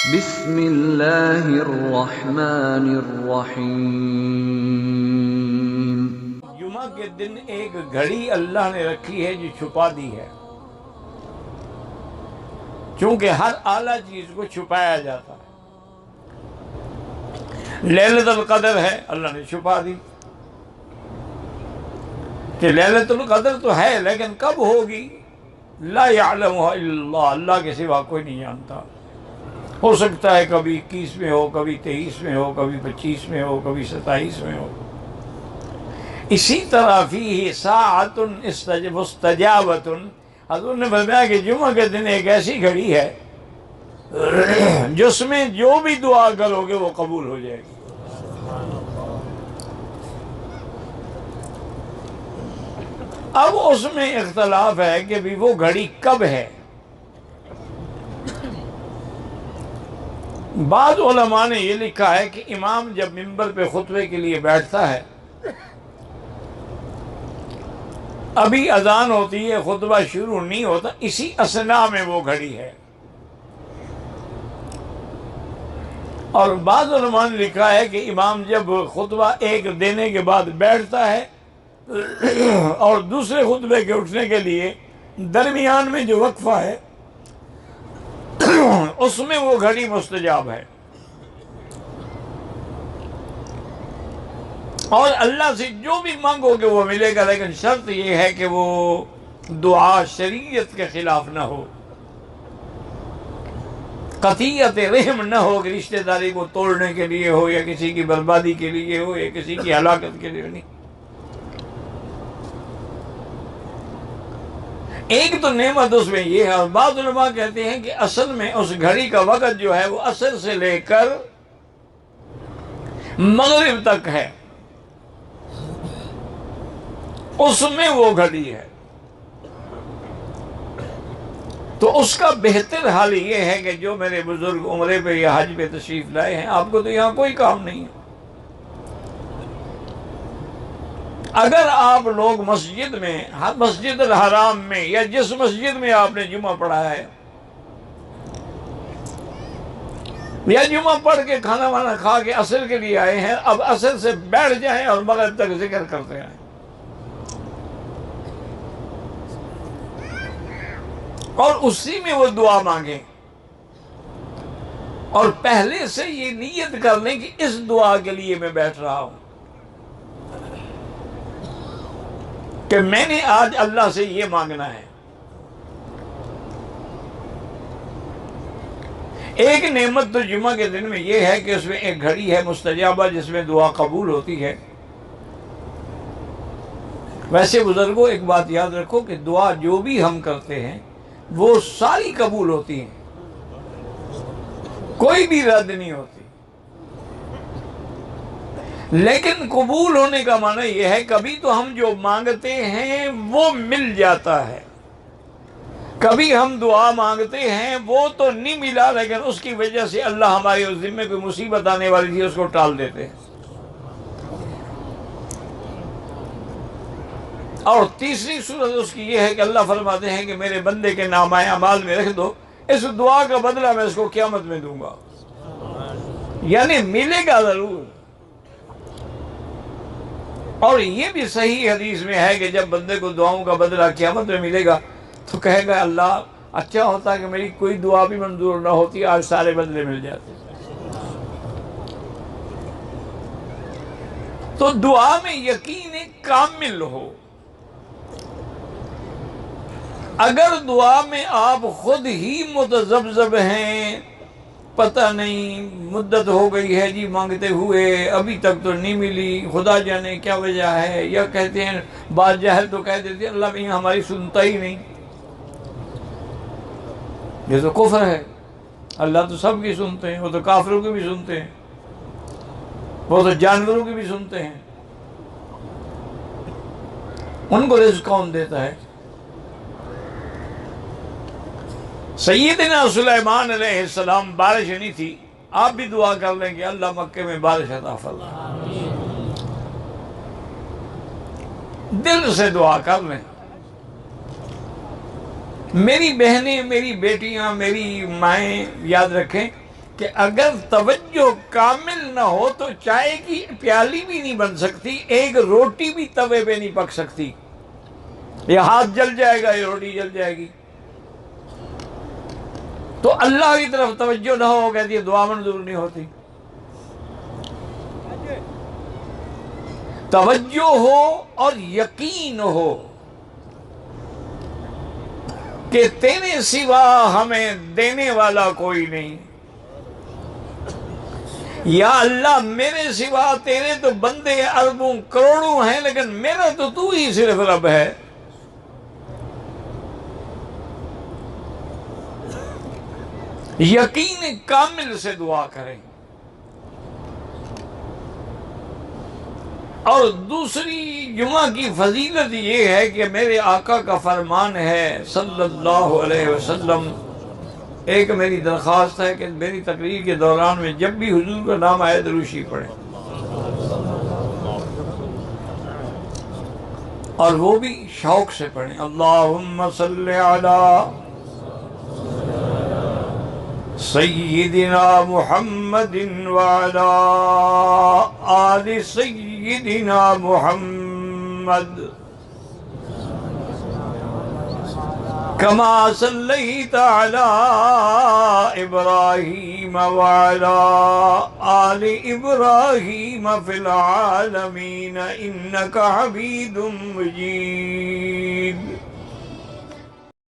بسم اللہ الرحمن الرحیم۔ جمعہ کے دن ایک گھڑی اللہ نے رکھی ہے جو چھپا دی ہے، چونکہ ہر اعلیٰ چیز کو چھپایا جاتا ہے۔ لیلۃ القدر ہے، اللہ نے چھپا دی کہ لیلۃ القدر تو ہے لیکن کب ہوگی؟ لا یعلمها الا اللہ، اللہ کے سوا کوئی نہیں جانتا۔ ہو سکتا ہے کبھی 21 میں ہو، کبھی 23 میں ہو، کبھی 25 میں ہو، کبھی 27 میں ہو۔ اسی طرح فیہ ساعۃ مستجابۃ، حضور نے فرمایا کہ جمعہ کے دن ایک ایسی گھڑی ہے جس میں جو بھی دعا کرو گے وہ قبول ہو جائے گی۔ اب اس میں اختلاف ہے کہ بھی وہ گھڑی کب ہے۔ بعض علماء نے یہ لکھا ہے کہ امام جب منبر پہ خطبے کے لیے بیٹھتا ہے، ابھی اذان ہوتی ہے، خطبہ شروع نہیں ہوتا، اسی اثناء میں وہ گھڑی ہے۔ اور بعض علماء نے لکھا ہے کہ امام جب خطبہ ایک دینے کے بعد بیٹھتا ہے اور دوسرے خطبے کے اٹھنے کے لیے درمیان میں جو وقفہ ہے اس میں وہ گھڑی مستجاب ہے، اور اللہ سے جو بھی مانگو گے وہ ملے گا، لیکن شرط یہ ہے کہ وہ دعا شریعت کے خلاف نہ ہو، قطیعت رحم نہ ہو کہ رشتہ داری کو توڑنے کے لیے ہو، یا کسی کی بربادی کے لیے ہو، یا کسی کی ہلاکت کے لیے نہیں۔ ایک تو نعمت اس میں یہ ہے، اور بعض علماء کہتے ہیں کہ اصل میں اس گھڑی کا وقت جو ہے وہ عصر سے لے کر مغرب تک ہے، اس میں وہ گھڑی ہے۔ تو اس کا بہتر حال یہ ہے کہ جو میرے بزرگ عمرے پہ یا حج پہ تشریف لائے ہیں، آپ کو تو یہاں کوئی کام نہیں ہے، اگر آپ لوگ مسجد میں، مسجد الحرام میں، یا جس مسجد میں آپ نے جمعہ پڑھا ہے، یا جمعہ پڑھ کے کھانا وانا کھا کے عصر کے لیے آئے ہیں، اب عصر سے بیٹھ جائیں اور مغرب تک ذکر کرتے آئیں، اور اسی میں وہ دعا مانگیں، اور پہلے سے یہ نیت کر لیں کہ اس دعا کے لیے میں بیٹھ رہا ہوں، کہ میں نے آج اللہ سے یہ مانگنا ہے۔ ایک نعمت تو جمعہ کے دن میں یہ ہے کہ اس میں ایک گھڑی ہے مستجابہ جس میں دعا قبول ہوتی ہے۔ ویسے بزرگوں ایک بات یاد رکھو کہ دعا جو بھی ہم کرتے ہیں وہ ساری قبول ہوتی ہیں، کوئی بھی رد نہیں ہوتی، لیکن قبول ہونے کا معنی یہ ہے کبھی تو ہم جو مانگتے ہیں وہ مل جاتا ہے، کبھی ہم دعا مانگتے ہیں وہ تو نہیں ملا، لیکن اس کی وجہ سے اللہ ہمارے اس ذمے کوئی مصیبت آنے والی تھی اس کو ٹال دیتے ہیں۔ اور تیسری صورت اس کی یہ ہے کہ اللہ فرماتے ہیں کہ میرے بندے کے نامہ اعمال میں رکھ دو، اس دعا کا بدلہ میں اس کو قیامت میں دوں گا، یعنی ملے گا ضرور۔ اور یہ بھی صحیح حدیث میں ہے کہ جب بندے کو دعاؤں کا بدلہ قیامت میں ملے گا تو کہے گا اللہ اچھا ہوتا کہ میری کوئی دعا بھی منظور نہ ہوتی، آج سارے بدلے مل جاتے۔ تو دعا میں یقین کامل ہو۔ اگر دعا میں آپ خود ہی متذبذب ہیں، پتہ نہیں مدت ہو گئی ہے جی مانگتے ہوئے ابھی تک تو نہیں ملی، خدا جانے کیا وجہ ہے، یا کہتے ہیں بعض جاہل تو کہہ دیتے ہیں اللہ بھی ہماری سنتا ہی نہیں، یہ تو کفر ہے، اللہ تو سب کی سنتے ہیں، وہ تو کافروں کی بھی سنتے ہیں، وہ تو جانوروں کی بھی سنتے ہیں، ان کو رزق کون دیتا ہے؟ سیدنا سلیمان علیہ السلام، بارش نہیں تھی، آپ بھی دعا کر لیں کہ اللہ مکے میں بارش عطا فرما، دل سے دعا کر لیں۔ میری بہنیں، میری بیٹیاں، میری مائیں یاد رکھیں کہ اگر توجہ کامل نہ ہو تو چائے کی پیالی بھی نہیں بن سکتی، ایک روٹی بھی توے پہ نہیں پک سکتی، یہ ہاتھ جل جائے گا، یہ روٹی جل جائے گی۔ تو اللہ کی طرف توجہ نہ ہو، کہتی ہے دعا منظور نہیں ہوتی۔ توجہ ہو اور یقین ہو کہ تیرے سوا ہمیں دینے والا کوئی نہیں، یا اللہ میرے سوا تیرے تو بندے اربوں کروڑوں ہیں، لیکن میرا تو ہی صرف رب ہے۔ یقین کامل سے دعا کریں۔ اور دوسری جمعہ کی فضیلت یہ ہے کہ میرے آقا کا فرمان ہے صلی اللہ علیہ وسلم، ایک میری درخواست ہے کہ میری تقریر کے دوران میں جب بھی حضور کا نام آئے دروشی پڑھیں، اور وہ بھی شوق سے پڑھیں۔ اللہم صلی علی سیدنا محمد وعلی آل سیدنا محمد کما صلیت علی ابراہیم وعلی آل ابراہیم فی العالمین انک حمید مجید۔